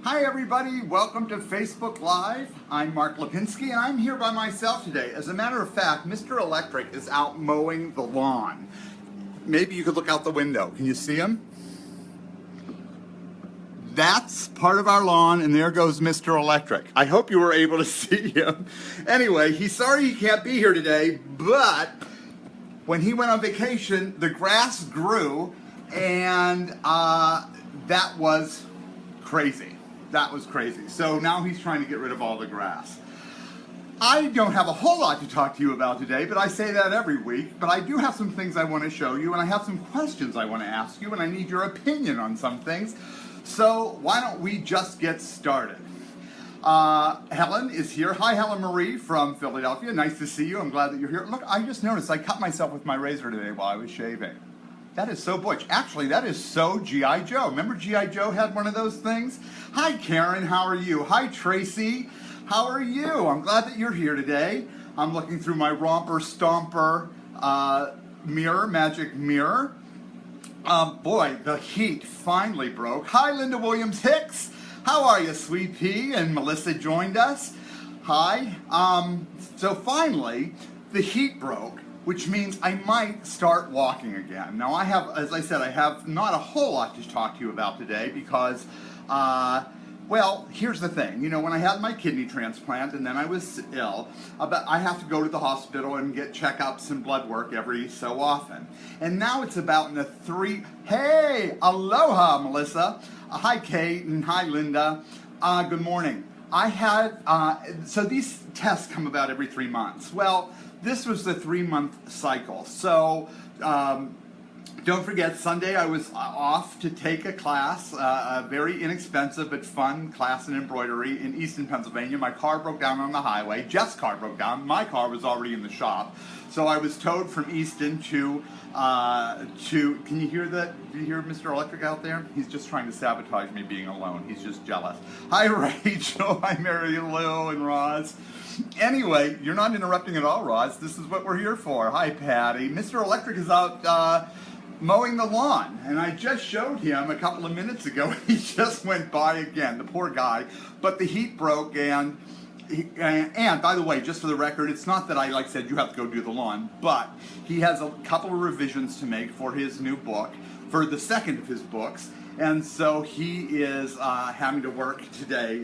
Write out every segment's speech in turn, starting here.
Hi everybody, welcome to Facebook Live. I'm Mark Lipinski and I'm here by myself today. As a matter of fact, Mr. Electric is out mowing the lawn. Maybe you could look out the window. Can you see him? That's part of our lawn, and there goes Mr. Electric. I hope you were able to see him. Anyway, he's sorry he can't be here today, but when he went on vacation, the grass grew, and that was crazy. That was crazy. So now he's trying to get rid of all the grass. I don't have a whole lot to talk to you about today, but I say that every week. But I do have some things I want to show you, and I have some questions I want to ask you, and I need your opinion on some things. So why don't we just get started? Helen is here. Hi, Helen Marie from Philadelphia. Nice to see you. I'm glad that you're here. Look, I just noticed I cut myself with my razor today while I was shaving. That is so butch. Actually, that is so G.I. Joe. Remember G.I. Joe had one of those things? Hi, Karen. How are you? Hi, Tracy. How are you? I'm glad that you're here today. I'm looking through my Romper Stomper mirror, magic mirror. Boy, the heat finally broke. Hi, Linda Williams-Hicks. How are you, Sweet Pea? And Melissa joined us. Hi. So finally, the heat broke, which means I might start walking again. Now I have, as I said, I have not a whole lot to talk to you about today because, well, here's the thing. You know, when I had my kidney transplant and then I was ill, I have to go to the hospital and get checkups and blood work every so often. And now it's about in the hey, aloha, Melissa. Hi, Kate, and hi, Linda. Good morning. I had, so these tests come about every 3 months. Well, this was the 3-month cycle. So, don't forget, Sunday I was off to take a class, a very inexpensive but fun class in embroidery in Easton, Pennsylvania. My car broke down on the highway. Jeff's car broke down. My car was already in the shop. So I was towed from Easton to can you hear that? Do you hear Mr. Electric out there? He's just trying to sabotage me being alone. He's just jealous. Hi, Rachel. Hi, Mary Lou and Roz. Anyway, you're not interrupting at all, Roz. This is what we're here for. Hi, Patty. Mr. Electric is out mowing the lawn, and I just showed him a couple of minutes ago. He just went by again, the poor guy. But the heat broke, and by the way, just for the record, it's not that I said you have to go do the lawn, but he has a couple of revisions to make for his new book, for the second of his books, and so he is having to work today.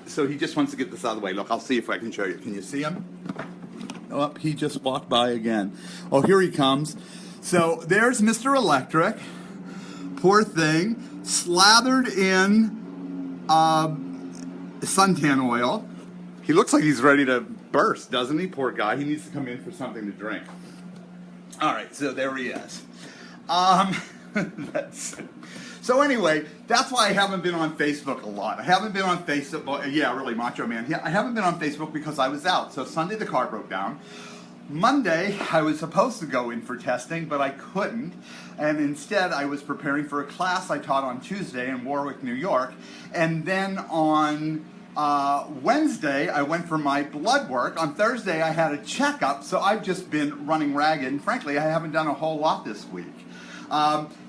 So he just wants to get this out of the way. Look, I'll see if I can show you. Can you see him? Oh, he just walked by again. Oh, here he comes. So there's Mr. Electric. Poor thing. Slathered in suntan oil. He looks like he's ready to burst, doesn't he? Poor guy. He needs to come in for something to drink. All right, so there he is. So anyway, that's why I haven't been on Facebook a lot. I haven't been on Facebook. Yeah, really, Macho Man. I haven't been on Facebook because I was out. So Sunday the car broke down. Monday, I was supposed to go in for testing, but I couldn't. And instead, I was preparing for a class I taught on Tuesday in Warwick, New York. And then on Wednesday, I went for my blood work. On Thursday, I had a checkup, so I've just been running ragged. And frankly, I haven't done a whole lot this week.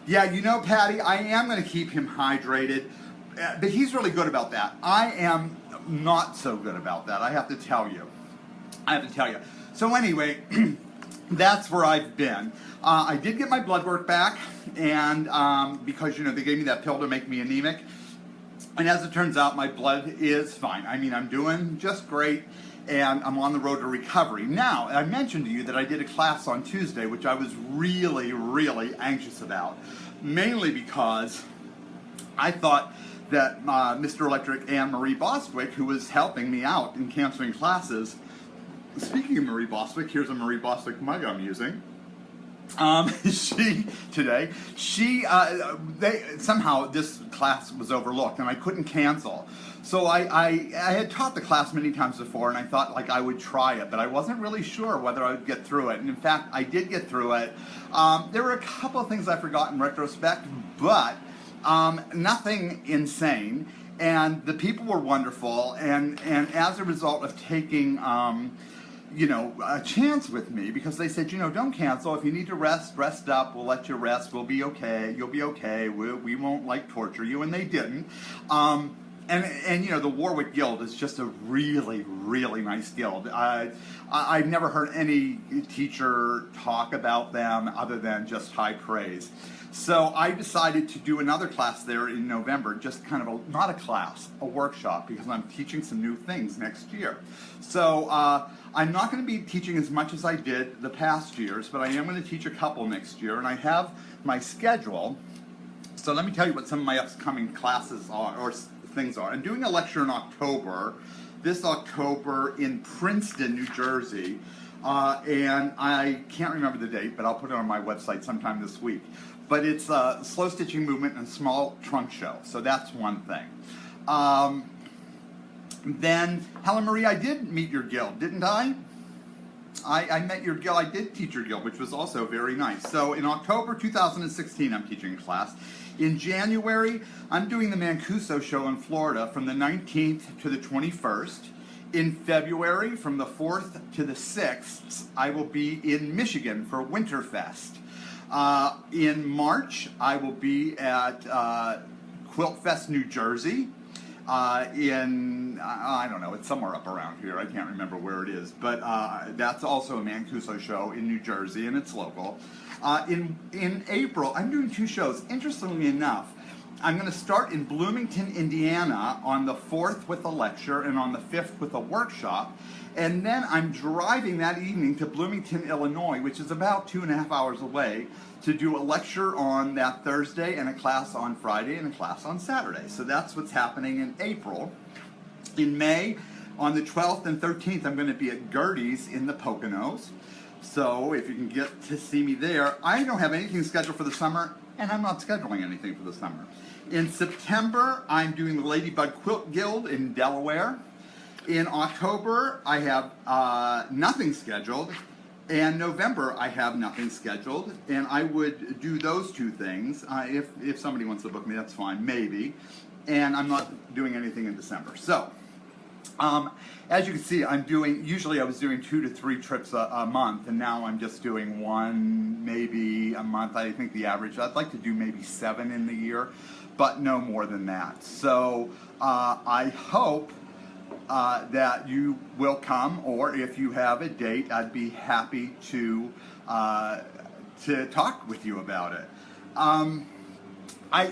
Yeah, you know, Patty, I am going to keep him hydrated, but he's really good about that. I am not so good about that, I have to tell you. So anyway, that's where I've been. I did get my blood work back, and because, you know, they gave me that pill to make me anemic. And as it turns out, my blood is fine. I mean, I'm doing just great, and I'm on the road to recovery. Now, I mentioned to you that I did a class on Tuesday, which I was really, really anxious about, mainly because I thought that Mr. Electric and Marie Bostwick, who was helping me out in canceling classes. Speaking of Marie Bostwick, here's a Marie Bostwick mug I'm using. Somehow this class was overlooked and I couldn't cancel. So I had taught the class many times before, and I thought I would try it, but I wasn't really sure whether I would get through it. And in fact, I did get through it. There were a couple of things I forgot in retrospect, but nothing insane. And the people were wonderful, and as a result of taking a chance with me, because they said, don't cancel. If you need to rest up. We'll let you rest. We'll be okay. You'll be okay. We won't torture you, and they didn't. And you know, the Warwick Guild is just a really, really nice guild. I've never heard any teacher talk about them other than just high praise. So I decided to do another class there in November, just kind of not a class, a workshop, because I'm teaching some new things next year. So I'm not going to be teaching as much as I did the past years, but I am going to teach a couple next year, and I have my schedule. So let me tell you what some of my upcoming classes are, or things are. I'm doing a lecture in October, this October in Princeton, New Jersey, and I can't remember the date, but I'll put it on my website sometime this week. But it's a slow stitching movement and small trunk show, so that's one thing. Then, Helen Marie, I did meet your guild, didn't I? I met your guild, I did teach your guild, which was also very nice. So in October 2016, I'm teaching a class. In January, I'm doing the Mancuso show in Florida from the 19th to the 21st. In February, from the 4th to the 6th, I will be in Michigan for Winterfest. In March, I will be at Quilt Fest, New Jersey. I don't know, it's somewhere up around here. I can't remember where it is. But that's also a Mancuso show in New Jersey, and it's local. In April, I'm doing two shows. Interestingly enough, I'm going to start in Bloomington, Indiana on the 4th with a lecture and on the 5th with a workshop. And then I'm driving that evening to Bloomington, Illinois, which is about 2.5 hours away, to do a lecture on that Thursday and a class on Friday and a class on Saturday. So that's what's happening in April. In May, on the 12th and 13th, I'm going to be at Gertie's in the Poconos. So if you can get to see me there, I don't have anything scheduled for the summer, and I'm not scheduling anything for the summer. In September, I'm doing the Ladybug Quilt Guild in Delaware. In October, I have nothing scheduled. And November, I have nothing scheduled. And I would do those two things. If somebody wants to book me, that's fine, maybe. And I'm not doing anything in December. So, as you can see, usually I was doing 2 to 3 trips a month, and now I'm just doing 1, maybe a month. I think the average, I'd like to do maybe 7 in the year, but no more than that. So I hope that you will come, or if you have a date, I'd be happy to talk with you about it.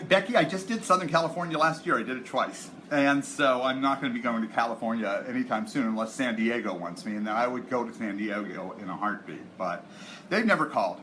Becky, I just did Southern California last year. I did it twice. And so I'm not going to be going to California anytime soon unless San Diego wants me, and then I would go to San Diego in a heartbeat, but they've never called.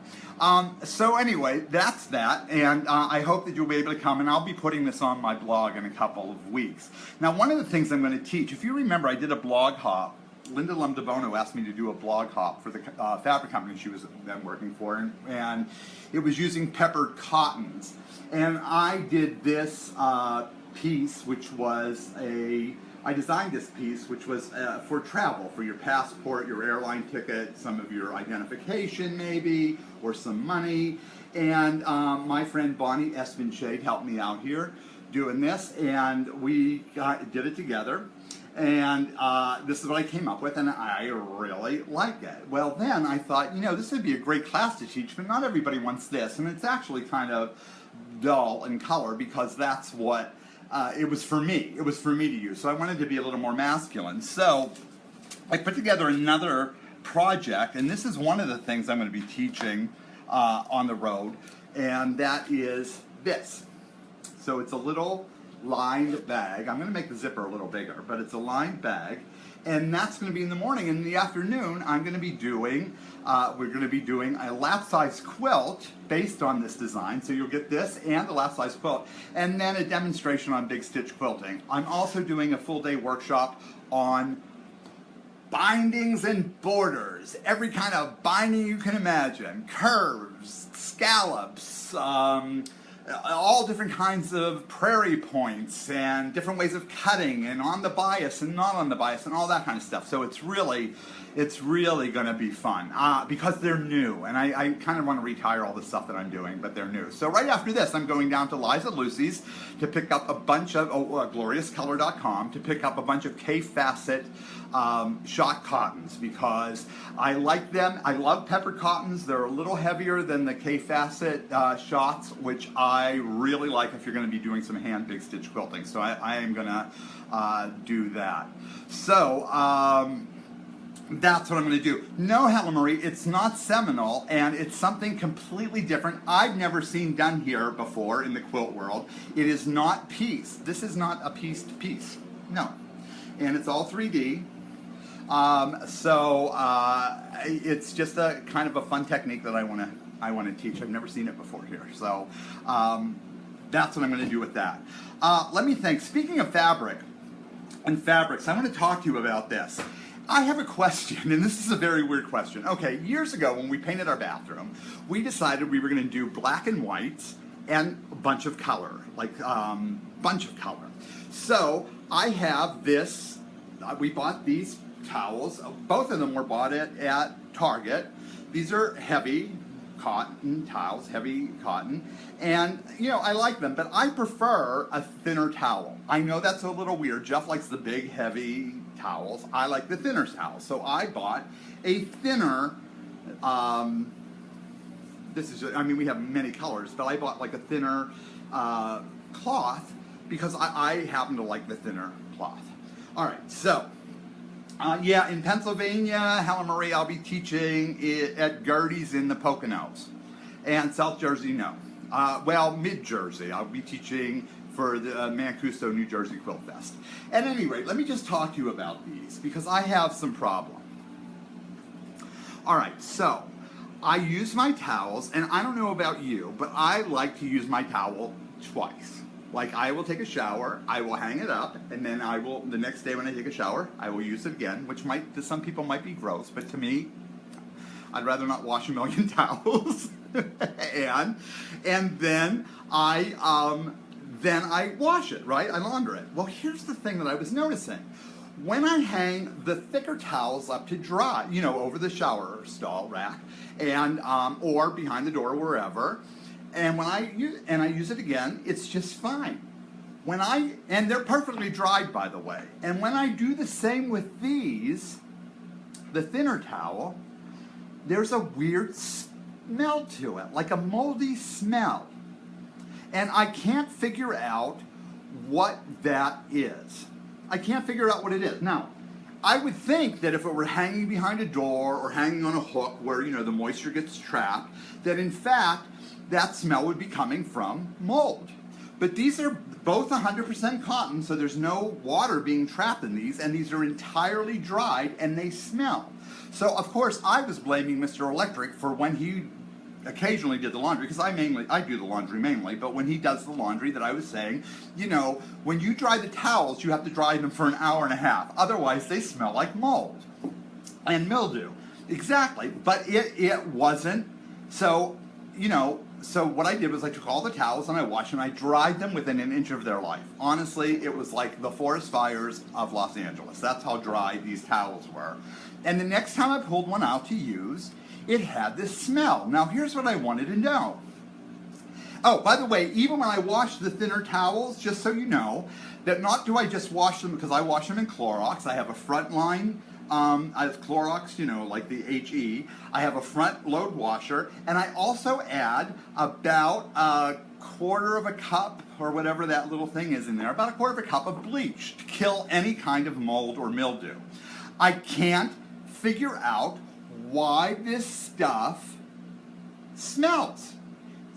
So anyway, that's that, and I hope that you'll be able to come, and I'll be putting this on my blog in a couple of weeks. Now, one of the things I'm going to teach, if you remember, I did a blog hop. Linda Lumdebono asked me to do a blog hop for the fabric company she was then working for, and it was using peppered cottons. And I did this piece, which was I designed this piece, which was for travel, for your passport, your airline ticket, some of your identification maybe, or some money. And my friend Bonnie Espinshade helped me out here doing this, and we did it together. And this is what I came up with, and I really like it. Well, then I thought, this would be a great class to teach, but not everybody wants this. And it's actually kind of dull in color because that's what it was for me. It was for me to use. So I wanted to be a little more masculine. So I put together another project, and this is one of the things I'm going to be teaching on the road, and that is this. So it's a little lined bag. I'm going to make the zipper a little bigger, but it's a lined bag, and that's going to be in the morning. In the afternoon, I'm going to be doing, we're going to be doing a lap-size quilt based on this design. So you'll get this and the lap-size quilt, and then a demonstration on big stitch quilting. I'm also doing a full-day workshop on bindings and borders, every kind of binding you can imagine, curves, scallops, all different kinds of prairie points and different ways of cutting and on the bias and not on the bias and all that kind of stuff. So it's really going to be fun because they're new, and I kind of want to retire all the stuff that I'm doing, but they're new. So right after this, I'm going down to Liza Lucy's to pick up a bunch of, gloriouscolor.com, to pick up a bunch of K-Facet shot cottons because I like them. I love peppered cottons. They're a little heavier than the K-Facet shots, which I really like if you're going to be doing some hand big stitch quilting. So I am going to do that. So that's what I'm going to do. No, Helen Marie, it's not seminal, and it's something completely different I've never seen done here before in the quilt world. It is not piece. This is not a pieced piece. No. And it's all 3D. It's just a kind of a fun technique that I want to teach. I've never seen it before here. So that's what I'm going to do with that. Let me think. Speaking of fabric and fabrics, I want to talk to you about this. I have a question, and this is a very weird question. Okay, years ago when we painted our bathroom, we decided we were going to do black and whites and a bunch of color, like bunch of color. So I have this, we bought these towels. Both of them were bought at Target. These are heavy cotton towels, heavy cotton, and you know, I like them, but I prefer a thinner towel. I know that's a little weird. Jeff likes the big, heavy towels. I like the thinner towels. So I bought a thinner, this is, I mean, we have many colors, but I bought like a thinner cloth because I happen to like the thinner cloth. All right, so yeah, in Pennsylvania, Helen Marie, I'll be teaching it at Gertie's in the Poconos. And South Jersey, no. Well, mid-Jersey, I'll be teaching for the Mancuso, New Jersey Quilt Fest. At any rate, let me just talk to you about these because I have some problem. All right, so I use my towels, and I don't know about you, but I like to use my towel twice. Like, I will take a shower, I will hang it up, and then I will, the next day when I take a shower, I will use it again, which might, to some people might be gross, but to me, I'd rather not wash a million towels. and then I wash it, right? I launder it. Well, here's the thing that I was noticing. When I hang the thicker towels up to dry, you know, over the shower stall rack, and or behind the door, wherever, and when I use it again, it's just fine. And they're perfectly dried, by the way. And when I do the same with these, the thinner towel, there's a weird smell to it, like a moldy smell. And I can't figure out what that is. I can't figure out what it is. Now, I would think that if it were hanging behind a door or hanging on a hook where, you know, the moisture gets trapped, that in fact, that smell would be coming from mold. But these are both 100% cotton, so there's no water being trapped in these, and these are entirely dried, and they smell. So, of course, I was blaming Mr. Electric for when he occasionally did the laundry, because I do the laundry mainly, but when he does the laundry, that I was saying, you know, when you dry the towels, you have to dry them for an hour and a half. Otherwise, they smell like mold and mildew. Exactly, but it wasn't. So, you know, so what I did was I took all the towels and I washed them. I dried them within an inch of their life. Honestly, it was like the forest fires of Los Angeles. That's how dry these towels were. And the next time I pulled one out to use, it had this smell. Now, here's what I wanted to know. Oh, by the way, even when I wash the thinner towels, just so you know, that not do I just wash them because I wash them in Clorox. I have a front line, I have Clorox, you know, like the HE. I have a front load washer, and I also add about a quarter of a cup, or whatever that little thing is in there, about a quarter of a cup of bleach to kill any kind of mold or mildew. I can't figure out why this stuff smells,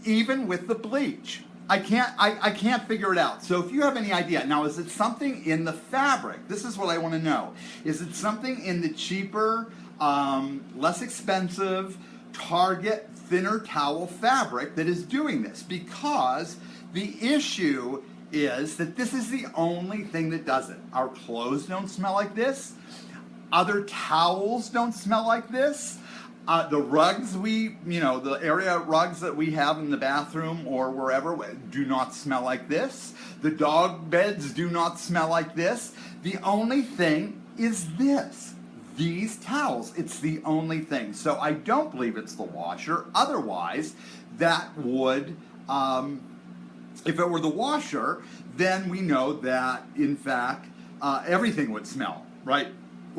even with the bleach. I can't figure it out. So if you have any idea, now is it something in the fabric? This is what I want to know. Is it something in the cheaper, less expensive, Target thinner towel fabric that is doing this? Because the issue is that this is the only thing that does it. Our clothes don't smell like this. Other towels don't smell like this. The rugs the area rugs that we have in the bathroom or wherever do not smell like this. The dog beds do not smell like this. The only thing is this. These towels, it's the only thing. So I don't believe it's the washer. Otherwise, that would, if it were the washer, then we know that, in fact, everything would smell, right?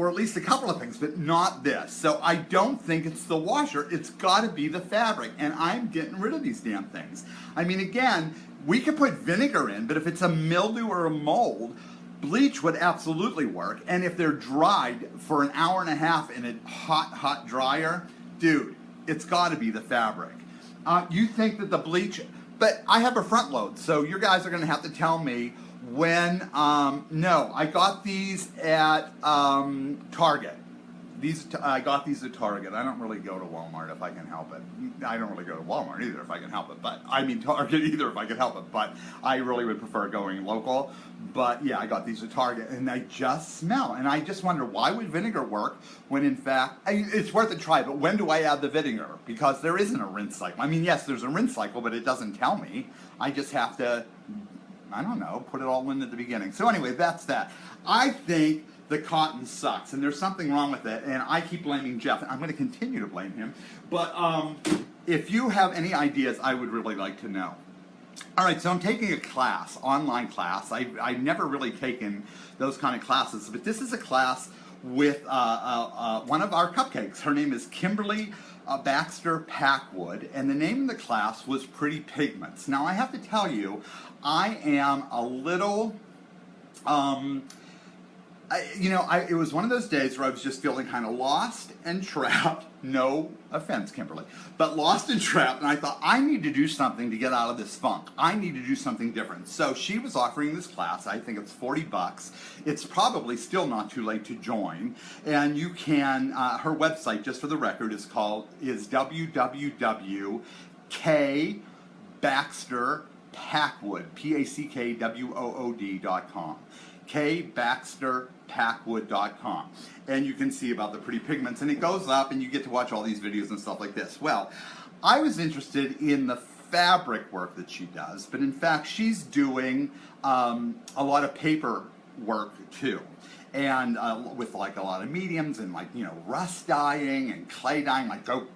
or at least a couple of things, but not this. So I don't think it's the washer. It's got to be the fabric, and I'm getting rid of these damn things. I mean, again, we could put vinegar in, but if it's a mildew or a mold, bleach would absolutely work. And if they're dried for an hour and a half in a hot dryer, dude, it's got to be the fabric. You think that the bleach, but I have a front load, so you guys are going to have to tell me when, no, I got these at Target. I got these at Target. I don't really go to Walmart if I can help it. I don't really go to Walmart either if I can help it, but I mean Target either if I can help it, but I really would prefer going local. But yeah, I got these at Target and they just smell. And I just wonder, why would vinegar work when in fact, it's worth a try, but when do I add the vinegar? Because there isn't a rinse cycle. I mean, yes, there's a rinse cycle, but it doesn't tell me. I just have to, I don't know, put it all in at the beginning. So anyway, that's that. I think the cotton sucks, and there's something wrong with it, and I keep blaming Jeff, and I'm going to continue to blame him. But if you have any ideas, I would really like to know. All right, so I'm taking a class, online class. I've never really taken those kind of classes, but this is a class with one of our cupcakes. Her name is Kimberly Baxter Packwood, and the name of the class was Pretty Pigments. Now, I have to tell you, I am a little... it was one of those days where I was just feeling kind of lost and trapped. No offense, Kimberly, but lost and trapped. And I thought, I need to do something to get out of this funk. I need to do something different. So she was offering this class. I think it's $40. It's probably still not too late to join. And you can, her website, just for the record, is www.kbaxterpackwood, PACKWOOD.com. kbaxterpackwood.com, and you can see about the Pretty Pigments, and it goes up and you get to watch all these videos and stuff like this. Well, I was interested in the fabric work that she does, but in fact she's doing a lot of paper work too, and with like a lot of mediums and like, you know, rust dyeing and clay dyeing, like go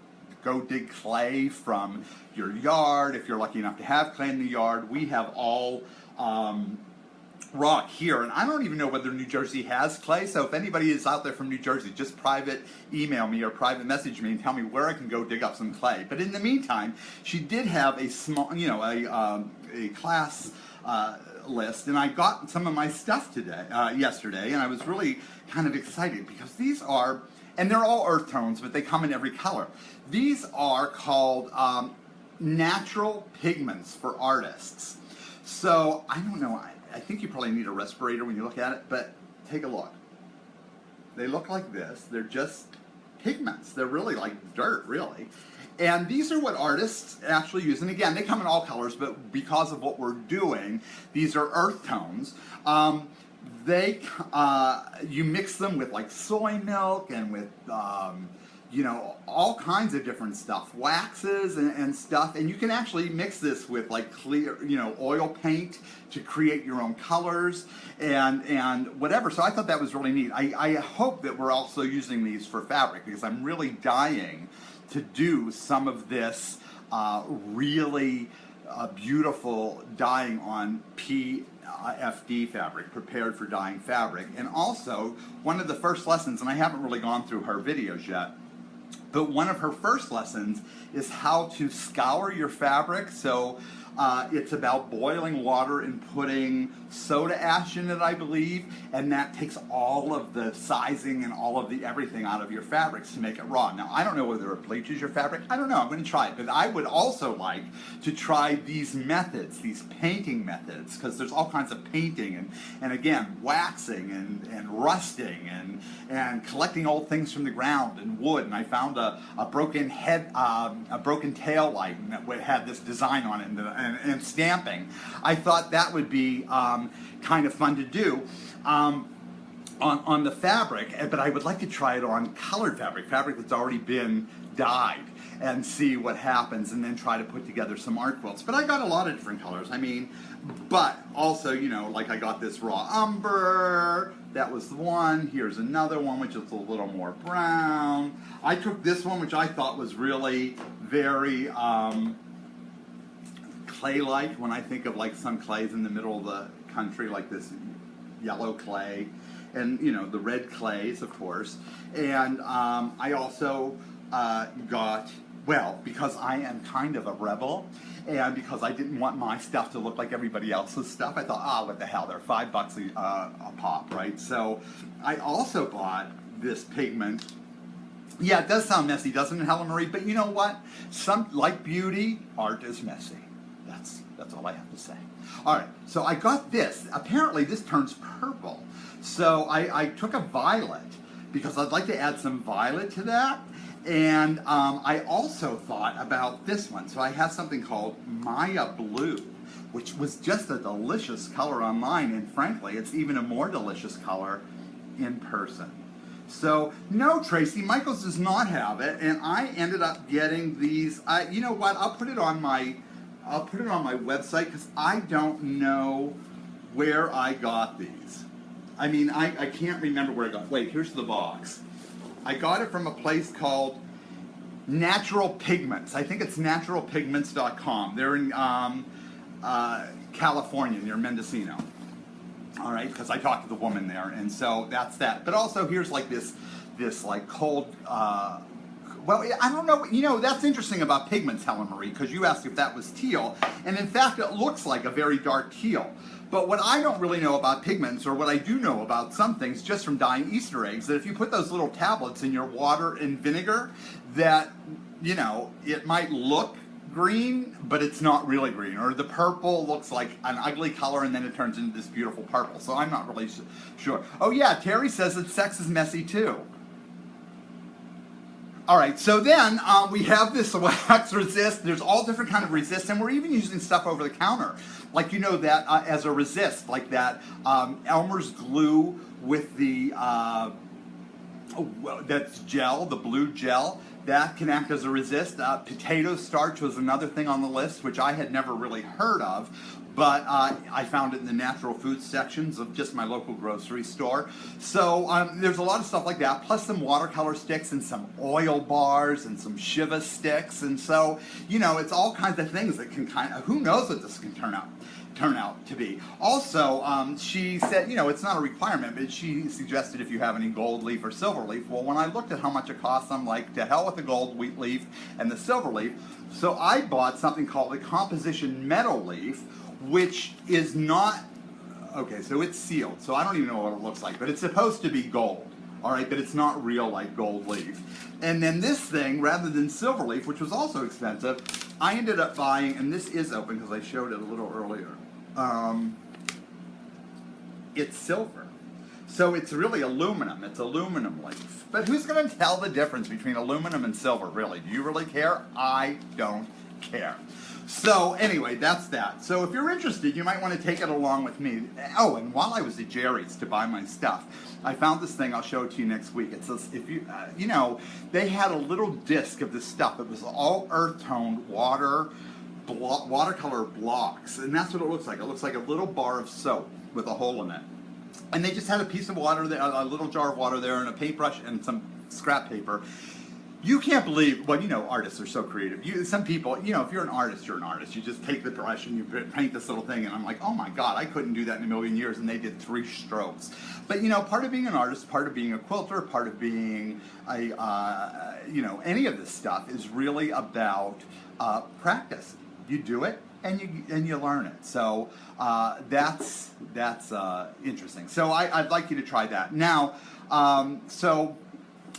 dig clay from your yard if you're lucky enough to have clay in the yard. We have all rock here, and I don't even know whether New Jersey has clay, so if anybody is out there from New Jersey, just private email me or private message me and tell me where I can go dig up some clay. But in the meantime, she did have a small, you know, a class list, and I got some of my stuff yesterday, and I was really kind of excited because these are, and they're all earth tones, but they come in every color. These are called natural pigments for artists. So, I don't know, I think you probably need a respirator when you look at it, but take a look. They look like this. They're just pigments. They're really like dirt, really. And these are what artists actually use. And again, they come in all colors, but because of what we're doing, these are earth tones. You mix them with like soy milk and with you know, all kinds of different stuff, waxes and stuff, and you can actually mix this with like clear, you know, oil paint to create your own colors and whatever. So I thought that was really neat. I hope that we're also using these for fabric, because I'm really dying to do some of this really beautiful dyeing on PFD fabric, prepared for dyeing fabric. And also, one of the first lessons, and I haven't really gone through her videos yet, but one of her first lessons is how to scour your fabric. So it's about boiling water and putting soda ash in it, I believe, and that takes all of the sizing and all of the everything out of your fabrics to make it raw. Now, I don't know whether it bleaches your fabric. I don't know. I'm going to try it. But I would also like to try these methods, these painting methods, because there's all kinds of painting and again, waxing and rusting and collecting old things from the ground and wood. And I found a broken head, a broken tail light, and that had this design on it and stamping. I thought that would be kind of fun to do on the fabric, but I would like to try it on colored fabric that's already been dyed, and see what happens, and then try to put together some art quilts. But I got a lot of different colors. I mean, but also, you know, like I got this raw umber. That was the one. Here's another one, which is a little more brown. I took this one, which I thought was really very clay-like. When I think of like some clays in the middle of the country, like this yellow clay, and you know, the red clays, of course. And I also got, well, because I am kind of a rebel, and because I didn't want my stuff to look like everybody else's stuff, I thought, ah, what the hell, they're $5 a pop, right? So I also bought this pigment. Yeah, it does sound messy, doesn't it, Helen Marie? But you know what? Like beauty, art is messy. That's all I have to say. All right, so I got this. Apparently, this turns purple. So I took a violet, because I'd like to add some violet to that. And I also thought about this one. So I have something called Maya Blue, which was just a delicious color online. And frankly, it's even a more delicious color in person. So no, Tracy, Michaels does not have it, and I ended up getting these. You know what? I'll put it on my website, because I don't know where I got these. I mean, I can't remember where I got. Wait, here's the box. I got it from a place called Natural Pigments. I think it's naturalpigments.com. They're in California, near Mendocino. All right, because I talked to the woman there, and so that's that. But also, here's like this like cold. Well, I don't know. You know, that's interesting about pigments, Helen Marie, because you asked if that was teal, and in fact, it looks like a very dark teal. But what I don't really know about pigments, or what I do know about some things just from dyeing Easter eggs, that if you put those little tablets in your water and vinegar, that, you know, it might look green, but it's not really green. Or the purple looks like an ugly color, and then it turns into this beautiful purple. So I'm not really sure. Oh yeah, Terry says that sex is messy too. All right, so then we have this wax resist. There's all different kind of resist, and we're even using stuff over the counter. Like, you know, that as a resist, like that Elmer's glue with the, that's gel, the blue gel. That can act as a resist. Potato starch was another thing on the list, which I had never really heard of. But I found it in the natural food sections of just my local grocery store. So there's a lot of stuff like that, plus some watercolor sticks and some oil bars and some Shiva sticks. And so, you know, it's all kinds of things that can kind of, who knows what this can turn out to be. Also, she said, you know, it's not a requirement, but she suggested if you have any gold leaf or silver leaf. Well, when I looked at how much it costs, I'm like, to hell with the gold wheat leaf and the silver leaf. So I bought something called the composition meadow leaf, which is not, okay, so it's sealed, so I don't even know what it looks like, but it's supposed to be gold, all right, but it's not real like gold leaf. And then this thing, rather than silver leaf, which was also expensive, I ended up buying, and this is open because I showed it a little earlier, it's silver. So it's really aluminum, it's aluminum leaf. But who's going to tell the difference between aluminum and silver, really? Do you really care? I don't care. So anyway, that's that. So if you're interested, you might want to take it along with me. Oh, and while I was at Jerry's to buy my stuff, I found this thing. I'll show it to you next week. It says, if you, you know, they had a little disc of this stuff. It was all earth-toned watercolor blocks, and that's what it looks like. It looks like a little bar of soap with a hole in it. And they just had a piece of water there, a little jar of water there, and a paintbrush and some scrap paper. You can't believe, well, you know, artists are so creative. Some people, you know, if you're an artist, you're an artist. You just take the brush and you paint this little thing, and I'm like, oh my God, I couldn't do that in a million years, and they did 3 strokes. But, you know, part of being an artist, part of being a quilter, part of being a, you know, any of this stuff is really about practice. You do it, and you learn it. So that's interesting. So I'd like you to try that. Now,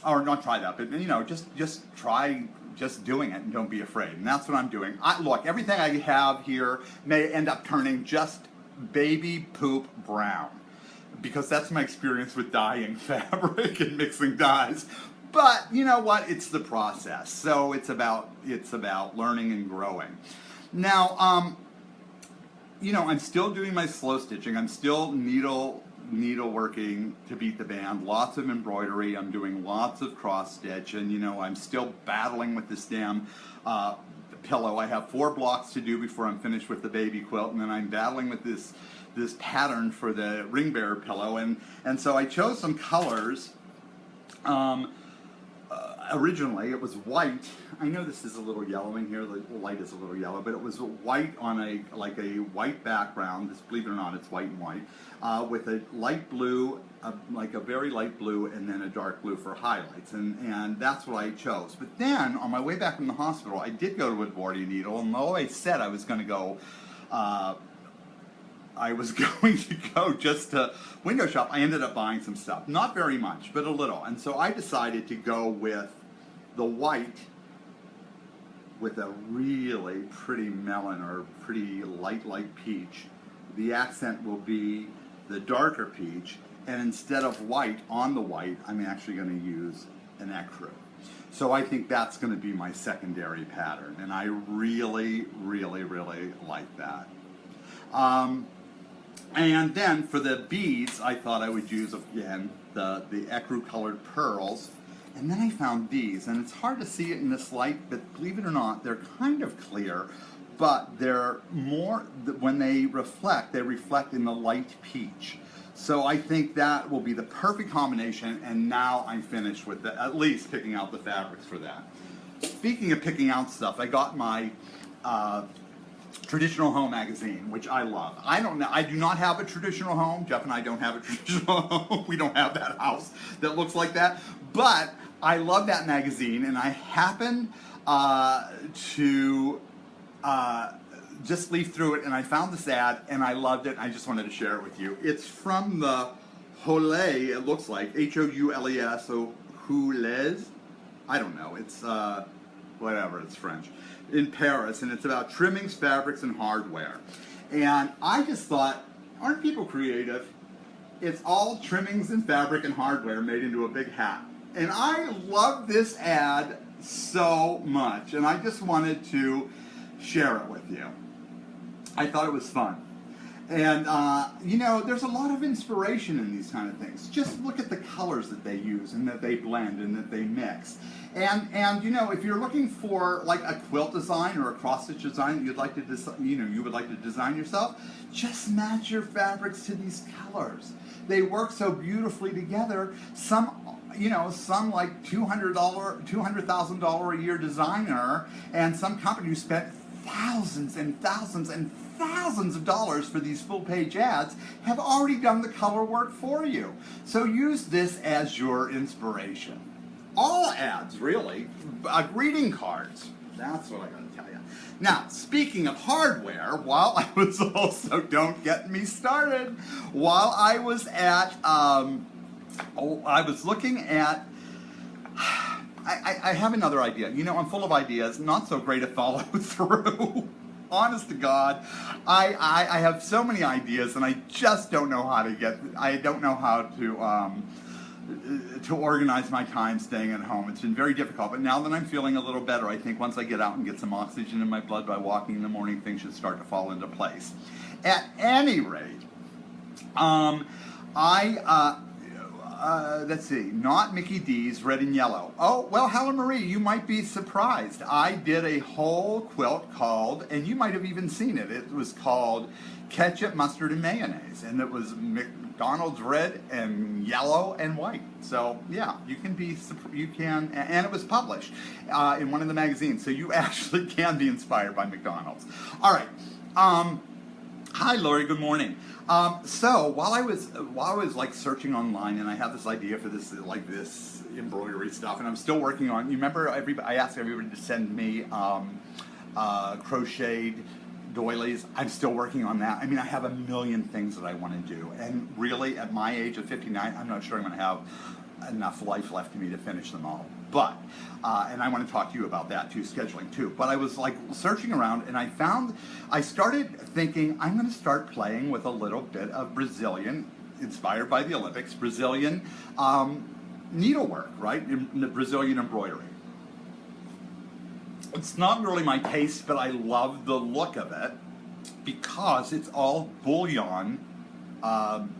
or not try that, but you know, just try just doing it and don't be afraid. And that's what I'm doing. Look, everything I have here may end up turning just baby poop brown, because that's my experience with dyeing fabric and mixing dyes. But you know what? It's the process. So it's about learning and growing. Now, you know, I'm still doing my slow stitching. I'm still needle working to beat the band. Lots of embroidery. I'm doing lots of cross stitch, and you know, I'm still battling with this damn pillow. I have 4 blocks to do before I'm finished with the baby quilt, and then I'm battling with this pattern for the ring bearer pillow, and so I chose some colors. originally it was white. I know this is a little yellow in here, the light is a little yellow, but it was white on a white background. This, believe it or not, it's white and white, with a light blue, like a very light blue, and then a dark blue for highlights, and that's what I chose. But then on my way back from the hospital, I did go to Edwardian Needle, and though I said I was going to go just to window shop, I ended up buying some stuff. Not very much, but a little. And so I decided to go with the white with a really pretty melon or pretty light peach. The accent will be the darker peach. And instead of white on the white, I'm actually going to use an ecru. So I think that's going to be my secondary pattern. And I really, really, really like that. And then for the beads, I thought I would use, again, the ecru colored pearls. And then I found these, and it's hard to see it in this light, but believe it or not, they're kind of clear, but they're more, when they reflect in the light peach. So I think that will be the perfect combination, and now I'm finished with at least picking out the fabrics for that. Speaking of picking out stuff, I got my Traditional Home magazine, which I love. I do not have a traditional home. Jeff and I don't have a traditional home. We don't have that house that looks like that. But I love that magazine, and I happened to just leaf through it, and I found this ad, and I loved it, and I just wanted to share it with you. It's from the Houles, it looks like, H-O-U-L-E-S, so Houles? I don't know. It's, whatever, it's French. In Paris, and it's about trimmings, fabrics, and hardware. And I just thought, aren't people creative? It's all trimmings and fabric and hardware made into a big hat. And I love this ad so much, and I just wanted to share it with you. I thought it was fun. And, you know, there's a lot of inspiration in these kind of things. Just look at the colors that they use and that they blend and that they mix. And you know, if you're looking for like a quilt design or a cross-stitch design that you'd like to you would like to design yourself, just match your fabrics to these colors. They work so beautifully together. Some like $200,000 a year designer, and some company who spent thousands and thousands and thousands of dollars for these full-page ads have already done the color work for you. So use this as your inspiration. All ads, really. Greeting cards. That's what I gotta tell you. Now, speaking of hardware, while I was also, don't get me started, while I was at, I was looking at, I have another idea. You know, I'm full of ideas, not so great at follow through. Honest to God, I have so many ideas, and I just don't know how to organize my time staying at home. It's been very difficult, but now that I'm feeling a little better, I think once I get out and get some oxygen in my blood by walking in the morning, things should start to fall into place. At any rate, let's see, not Mickey D's, red and yellow. Oh, well, Helen Marie, you might be surprised. I did a whole quilt called, and you might have even seen it, it was called Ketchup, Mustard, and Mayonnaise, and it was McDonald's red and yellow and white. So yeah, and it was published in one of the magazines, so you actually can be inspired by McDonald's. All right. Hi, Lori. Good morning. So while I was like searching online, and I have this idea for this embroidery stuff, and I'm still working on. You remember I asked everybody to send me crocheted doilies. I'm still working on that. I mean, I have a million things that I want to do, and really, at my age of 59, I'm not sure I'm going to have enough life left in me to finish them all. But, and I want to talk to you about that too, scheduling too. But I was like searching around, and I started thinking, I'm going to start playing with a little bit of Brazilian, inspired by the Olympics, Brazilian needlework, right? The Brazilian embroidery. It's not really my taste, but I love the look of it because it's all bullion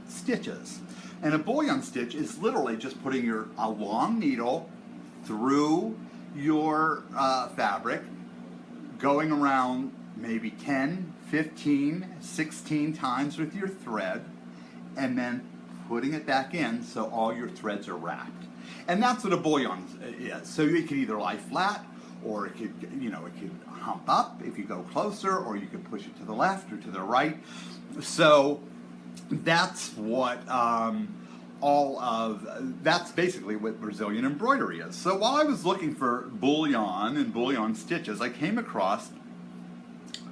stitches. And a bullion stitch is literally just putting a long needle through your fabric, going around maybe 10, 15, 16 times with your thread, and then putting it back in so all your threads are wrapped. And that's what a bullion is. So it could either lie flat, or it could, you know, it could hump up if you go closer, or you could push it to the left or to the right. So that's what that's basically what Brazilian embroidery is. So while I was looking for bullion and bullion stitches, I came across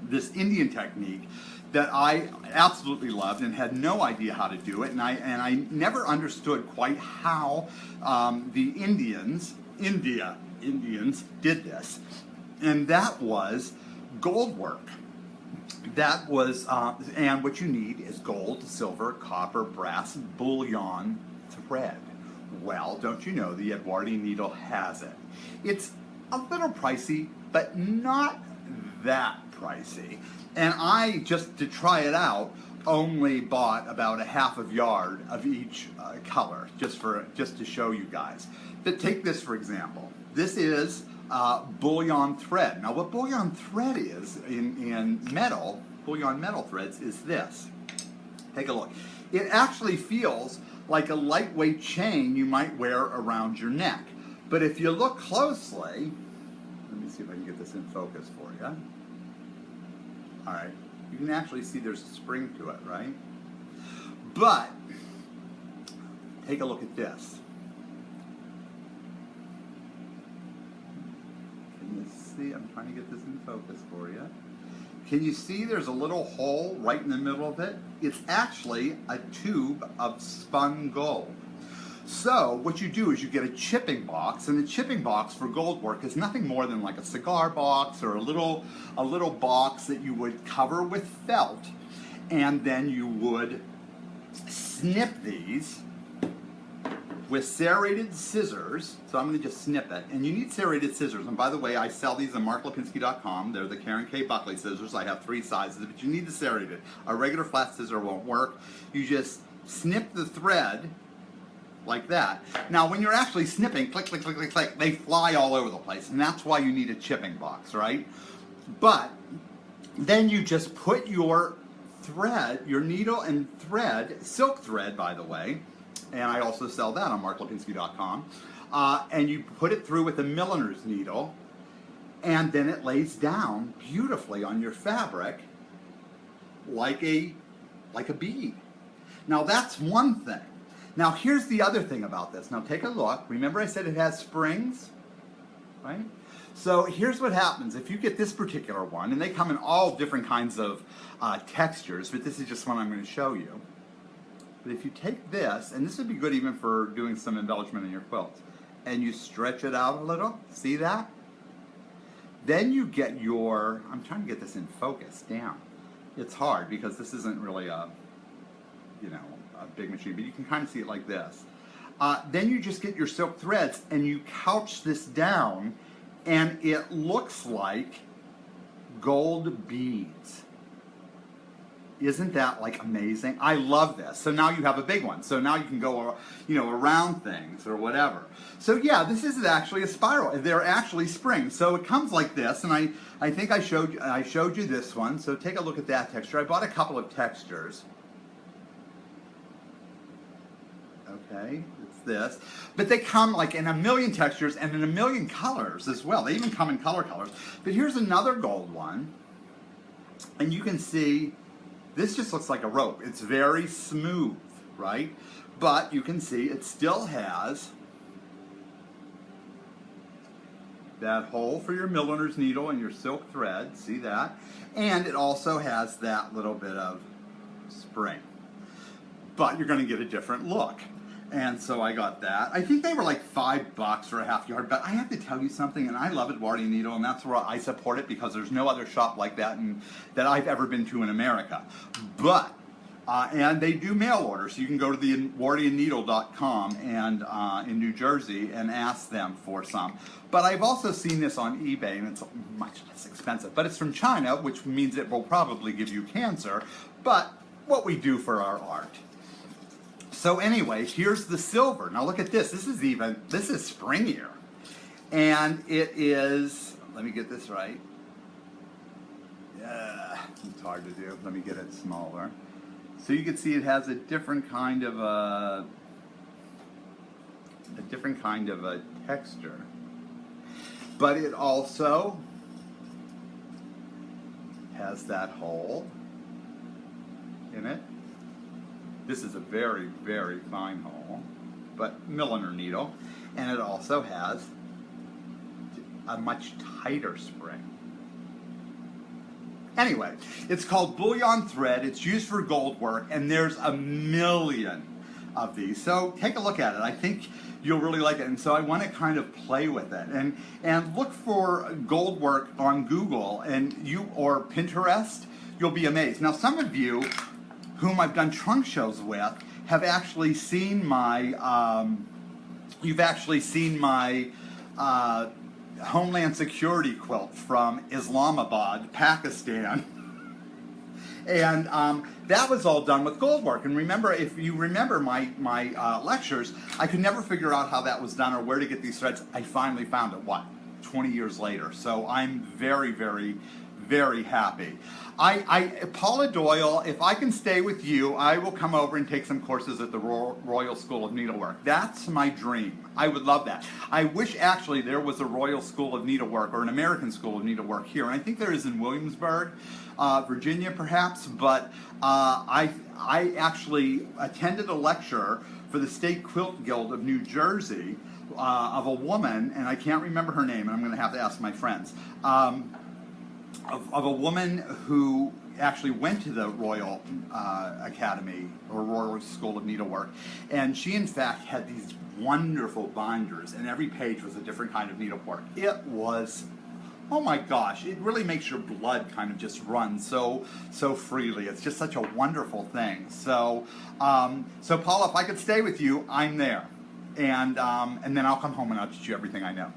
this Indian technique that I absolutely loved and had no idea how to do it, and I never understood quite how the Indians did this, and that was gold work. That was, and what you need is gold, silver, copper, brass, bullion thread. Well, don't you know the Edwardian needle has it? It's a little pricey, but not that pricey. And I, just to try it out, only bought about a half a yard of each color, just to show you guys. But take this for example. This is bullion thread. Now what bullion thread is in metal, bullion metal threads, is this. Take a look. It actually feels like a lightweight chain you might wear around your neck. But if you look closely, let me see if I can get this in focus for you. All right, you can actually see there's a spring to it, right? But take a look at this. Can you see? I'm trying to get this in focus for you. Can you see there's a little hole right in the middle of it? It's actually a tube of spun gold. So what you do is you get a chipping box, and the chipping box for gold work is nothing more than like a cigar box or a little box that you would cover with felt, and then you would snip these with serrated scissors. So I'm going to just snip it, and you need serrated scissors. And by the way, I sell these on marklipinski.com. They're the Karen K. Buckley scissors. I have 3 sizes, but you need the serrated. A regular flat scissor won't work. You just snip the thread like that. Now when you're actually snipping, click, click, click, click, click, they fly all over the place, and that's why you need a chipping box, right? But then you just put your thread, your needle and thread, silk thread by the way, and I also sell that on marklipinski.com, and you put it through with a milliner's needle, and then it lays down beautifully on your fabric like a bead. Now that's one thing. Now here's the other thing about this. Now take a look. Remember I said it has springs, right? So here's what happens if you get this particular one, and they come in all different kinds of textures, but this is just one I'm going to show you. But if you take this, and this would be good even for doing some embellishment in your quilts, and you stretch it out a little, see that? Then you get your, I'm trying to get this in focus down. It's hard because this isn't really a, you know, a big machine, but you can kind of see it like this. Then you just get your silk threads and you couch this down, and it looks like gold beads. Isn't that like amazing? I love this. So now you have a big one. So now you can go, you know, around things or whatever. So yeah, this is actually a spiral. They're actually springs. So it comes like this, and I think I showed you this one. So take a look at that texture. I bought a couple of textures. Okay, it's this. But they come like in a million textures and in a million colors as well. They even come in colors. But here's another gold one. And you can see this just looks like a rope. It's very smooth, right? But you can see it still has that hole for your milliner's needle and your silk thread. See that? And it also has that little bit of spring. But you're going to get a different look. And so I got that. I think they were like $5 for a half yard, but I have to tell you something, and I love Edwardian needle, and that's where I support it because there's no other shop like that that I've ever been to in America. But, and they do mail order, so you can go to the EdwardianNeedle.com and in New Jersey and ask them for some. But I've also seen this on eBay, and it's much less expensive. But it's from China, which means it will probably give you cancer, but what we do for our art. So anyway, here's the silver. Now look at this. This is springier. And it is, let me get this right. Yeah, it's hard to do. Let me get it smaller. So you can see it has a different kind of a different kind of a texture. But it also has that hole in it. This is a very, very fine hole, but milliner needle. And it also has a much tighter spring. Anyway, it's called bullion thread. It's used for gold work, and there's a million of these. So take a look at it. I think you'll really like it. And so I want to kind of play with it and look for gold work on Google and or Pinterest. You'll be amazed. Now, some of you whom I've done trunk shows with have actually seen my Homeland Security quilt from Islamabad, Pakistan. And that was all done with gold work. And remember, if you remember my lectures, I could never figure out how that was done or where to get these threads. I finally found it, 20 years later. So I'm very, very, very happy. Paula Doyle, if I can stay with you, I will come over and take some courses at the Royal School of Needlework. That's my dream. I would love that. I wish actually there was a Royal School of Needlework or an American School of Needlework here. And I think there is in Williamsburg, Virginia perhaps, but I actually attended a lecture for the State Quilt Guild of New Jersey of a woman, and I can't remember her name, and I'm going to have to ask my friends, of a woman who actually went to the Royal Academy or Royal School of Needlework, and she in fact had these wonderful binders, and every page was a different kind of needlework. It was, oh my gosh, it really makes your blood kind of just run so freely. It's just such a wonderful thing. So so Paula, if I could stay with you, I'm there, and then I'll come home and I'll teach you everything I know.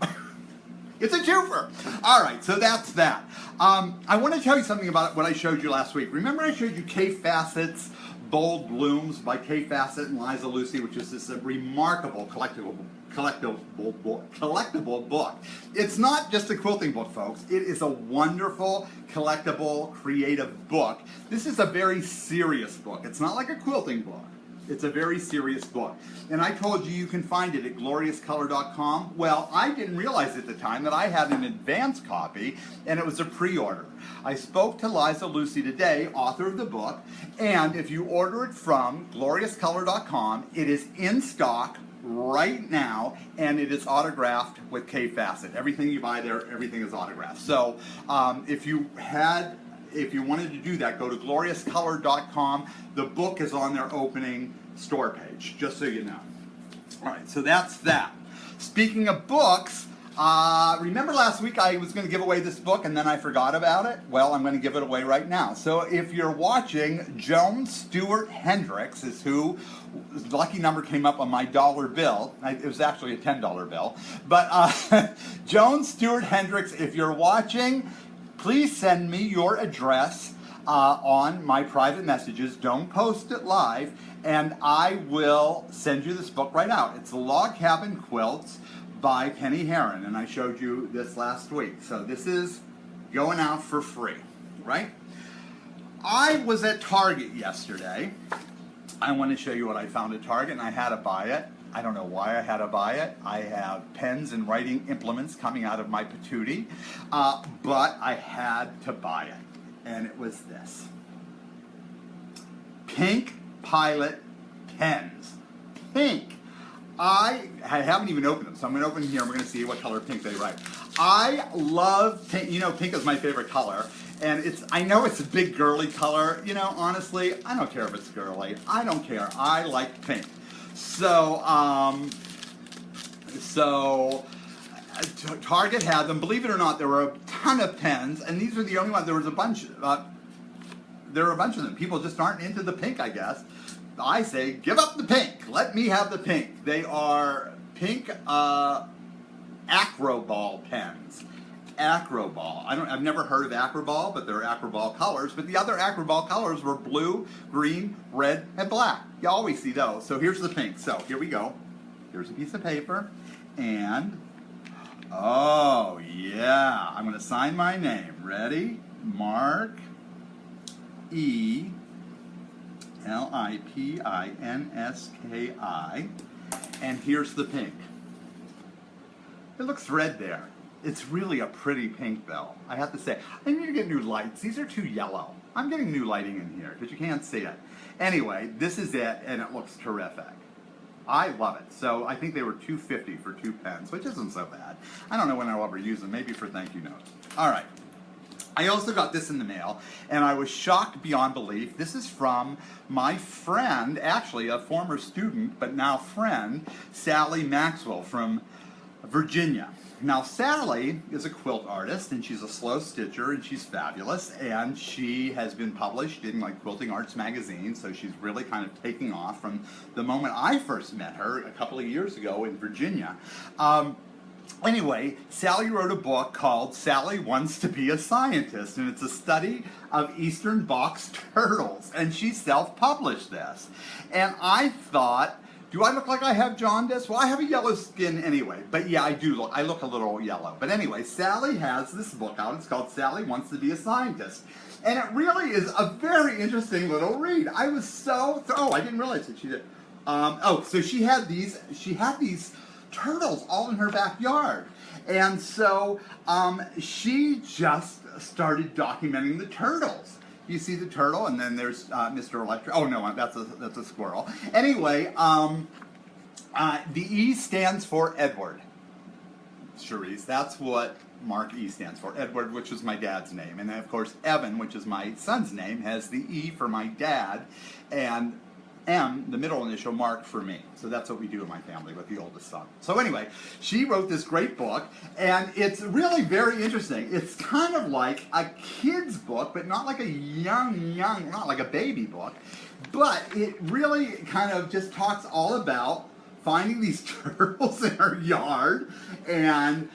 It's a twofer. All right, so that's that. I want to tell you something about what I showed you last week. Remember I showed you Kay Fassett's Bold Blooms by Kay Fassett and Liza Lucy, which is this remarkable collectible book. It's not just a quilting book, folks. It is a wonderful, collectible, creative book. This is a very serious book. It's not like a quilting book. It's a very serious book. And I told you you can find it at gloriouscolor.com. Well, I didn't realize at the time that I had an advance copy, and it was a pre-order. I spoke to Liza Lucy today, author of the book, and if you order it from gloriouscolor.com, it is in stock right now, and it is autographed with Kay Fassett. Everything you buy there, everything is autographed. So if you wanted to do that, go to gloriouscolor.com. The book is on their opening store page, just so you know. All right, so that's that. Speaking of books, remember last week I was going to give away this book and then I forgot about it? Well, I'm going to give it away right now. So if you're watching, Joan Stewart Hendricks is who, lucky number came up on my dollar bill. It was actually a $10 bill. But Joan Stewart Hendricks, if you're watching, please send me your address on my private messages. Don't post it live, and I will send you this book right out. It's the Log Cabin Quilts by Penny Herron, and I showed you this last week. So this is going out for free, right? I was at Target yesterday. I want to show you what I found at Target, and I had to buy it. I don't know why I had to buy it. I have pens and writing implements coming out of my patootie, but I had to buy it, and it was this. Pink Pilot pens. Pink. I haven't even opened them, so I'm going to open here and we're going to see what color pink they write. I love pink. You know, pink is my favorite color, and I know it's a big girly color. You know, honestly, I don't care if it's girly. I don't care. I like pink. So, Target had them. Believe it or not, there were a ton of pens, and these were the only ones. There was a bunch. There were a bunch of them. People just aren't into the pink, I guess. I say, give up the pink. Let me have the pink. They are pink Acroball pens. Acroball. I've never heard of Acroball, but they're Acroball colors. But the other Acroball colors were blue, green, red, and black. You always see those. So here's the pink. So here we go. Here's a piece of paper. And, oh yeah, I'm going to sign my name. Ready? Mark E. Lipinski. And here's the pink. It looks red there. It's really a pretty pink though, I have to say. I need to get new lights. These are too yellow. I'm getting new lighting in here because you can't see it. Anyway, this is it and it looks terrific. I love it. So I think they were $2.50 for 2 pens, which isn't so bad. I don't know when I'll ever use them, maybe for thank you notes. All right. I also got this in the mail, and I was shocked beyond belief. This is from my friend, actually a former student, but now friend, Sally Maxwell from Virginia. Now, Sally is a quilt artist, and she's a slow stitcher, and she's fabulous, and she has been published in like Quilting Arts magazine, so she's really kind of taking off from the moment I first met her a couple of years ago in Virginia. Anyway, Sally wrote a book called Sally Wants to Be a Scientist, and it's a study of Eastern box turtles, and she self-published this. And I thought, do I look like I have jaundice? Well, I have a yellow skin anyway, but yeah, I do I look a little yellow. But anyway, Sally has this book out. It's called Sally Wants to Be a Scientist. And it really is a very interesting little read. I was so, I didn't realize that she did. So she had these turtles all in her backyard. And so she just started documenting the turtles. You see the turtle, and then there's Mr. Electric. Oh no, that's a squirrel. Anyway, the E stands for Edward. Cherise, that's what Mark E stands for. Edward, which is my dad's name. And then of course Evan, which is my son's name, has the E for my dad, and M, the middle initial, Mark, for me. So that's what we do in my family with the oldest son. So anyway, she wrote this great book, and it's really very interesting. It's kind of like a kid's book, but not like a not like a baby book, but it really kind of just talks all about finding these turtles in her yard, and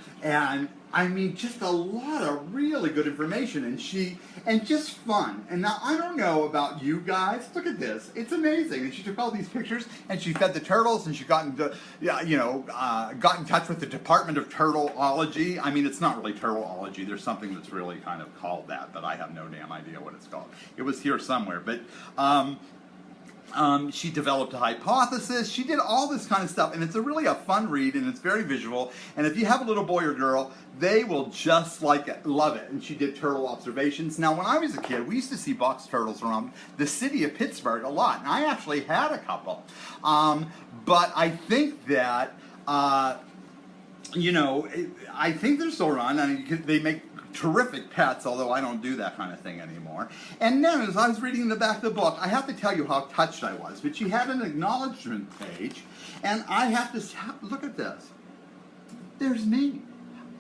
I mean, just a lot of really good information, and just fun. And now, I don't know about you guys, look at this, it's amazing. And she took all these pictures, and she fed the turtles, and she got in touch with the Department of Turtleology. I mean, it's not really turtleology, there's something that's really kind of called that, but I have no damn idea what it's called. It was here somewhere, but she developed a hypothesis. She did all this kind of stuff, and it's really a fun read, and it's very visual. And if you have a little boy or girl, they will just like it, love it. And she did turtle observations. Now, when I was a kid, we used to see box turtles around the city of Pittsburgh a lot, and I actually had a couple. But I think that I think they're still around. I mean, they make terrific pets, although I don't do that kind of thing anymore. And then, as I was reading the back of the book, I have to tell you how touched I was. But she had an acknowledgement page, and I have to look at this. There's me.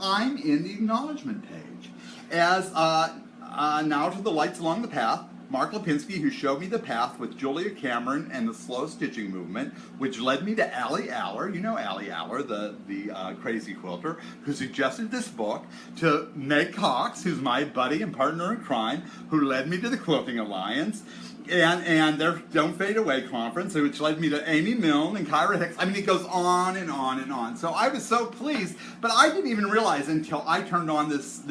I'm in the acknowledgement page. As now to the lights along the path, Mark Lipinski, who showed me the path with Julia Cameron and the slow stitching movement, which led me to Allie Aller, you know Allie Aller, the crazy quilter, who suggested this book, to Meg Cox, who's my buddy and partner in crime, who led me to the Quilting Alliance, and their Don't Fade Away conference, which led me to Amy Milne and Kyra Hicks. I mean, it goes on and on and on. So I was so pleased, but I didn't even realize until I turned on this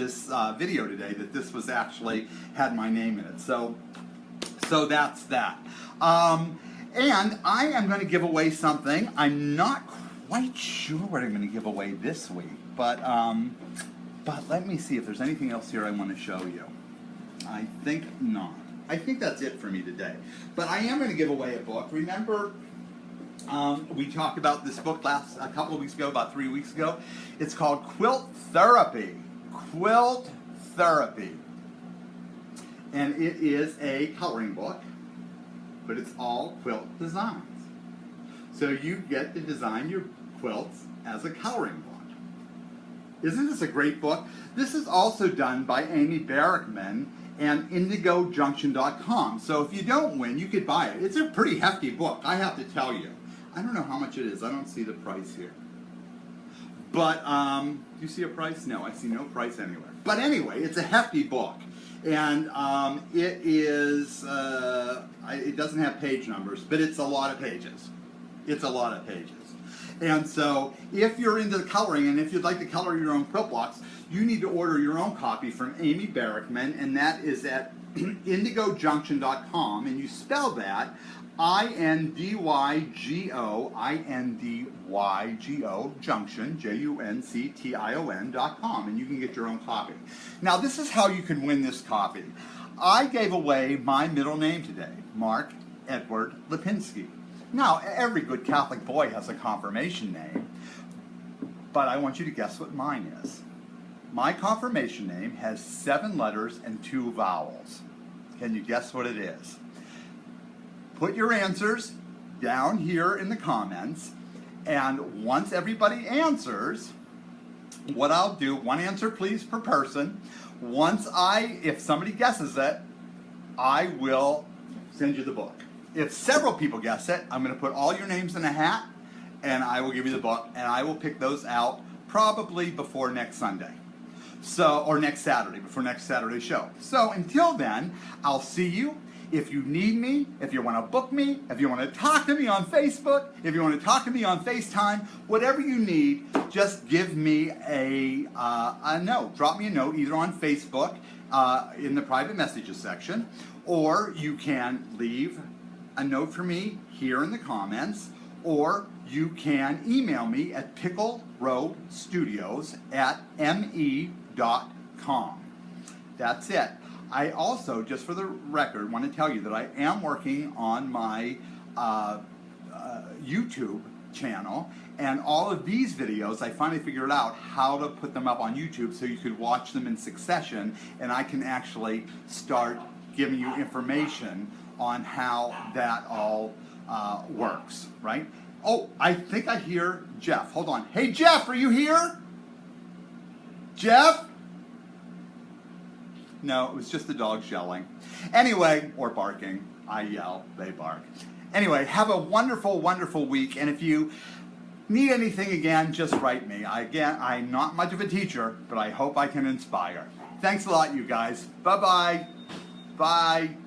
video today that this was actually had my name in it. So that's that. And I am going to give away something. I'm not quite sure what I'm going to give away this week, but let me see if there's anything else here I want to show you. I think not. I think that's it for me today. But I am going to give away a book. Remember, we talked about this book a couple of weeks ago, about 3 weeks ago. It's called Quilt Therapy. Quilt Therapy. And it is a coloring book, but it's all quilt designs. So you get to design your quilts as a coloring book. Isn't this a great book? This is also done by Amy Barrickman and IndigoJunction.com. So if you don't win, you could buy it. It's a pretty hefty book, I have to tell you. I don't know how much it is. I don't see the price here. But, do you see a price? No, I see no price anywhere. But anyway, it's a hefty book. And it is, it doesn't have page numbers, but it's a lot of pages. It's a lot of pages. And so, if you're into the coloring, and if you'd like to color your own quilt blocks, you need to order your own copy from Amy Barrickman, and that is at IndigoJunction.com, and you spell that INDYGO junction, JUNCTION.com, and you can get your own copy. Now, this is how you can win this copy. I gave away my middle name today, Mark Edward Lipinski. Now, every good Catholic boy has a confirmation name, but I want you to guess what mine is. My confirmation name has 7 letters and 2 vowels. Can you guess what it is? Put your answers down here in the comments, and once everybody answers, what I'll do, 1 answer please per person. If somebody guesses it, I will send you the book. If several people guess it, I'm going to put all your names in a hat, and I will give you the book, and I will pick those out probably before next Sunday. Or next Saturday, before next Saturday's show. So until then, I'll see you. If you need me, if you want to book me, if you want to talk to me on Facebook, if you want to talk to me on FaceTime, whatever you need, just give me a note. Drop me a note either on Facebook in the private messages section, or you can leave a note for me here in the comments, or you can email me at pickleroadstudios@me.com. That's it. I also, just for the record, want to tell you that I am working on my YouTube channel, and all of these videos, I finally figured out how to put them up on YouTube so you could watch them in succession, and I can actually start giving you information on how that all works, right? Oh, I think I hear Jeff. Hold on. Hey, Jeff, are you here? Jeff? No, it was just the dogs yelling. Anyway, or barking. I yell, they bark. Anyway, have a wonderful, wonderful week. And if you need anything again, just write me. I'm not much of a teacher, but I hope I can inspire. Thanks a lot, you guys. Bye-bye. Bye.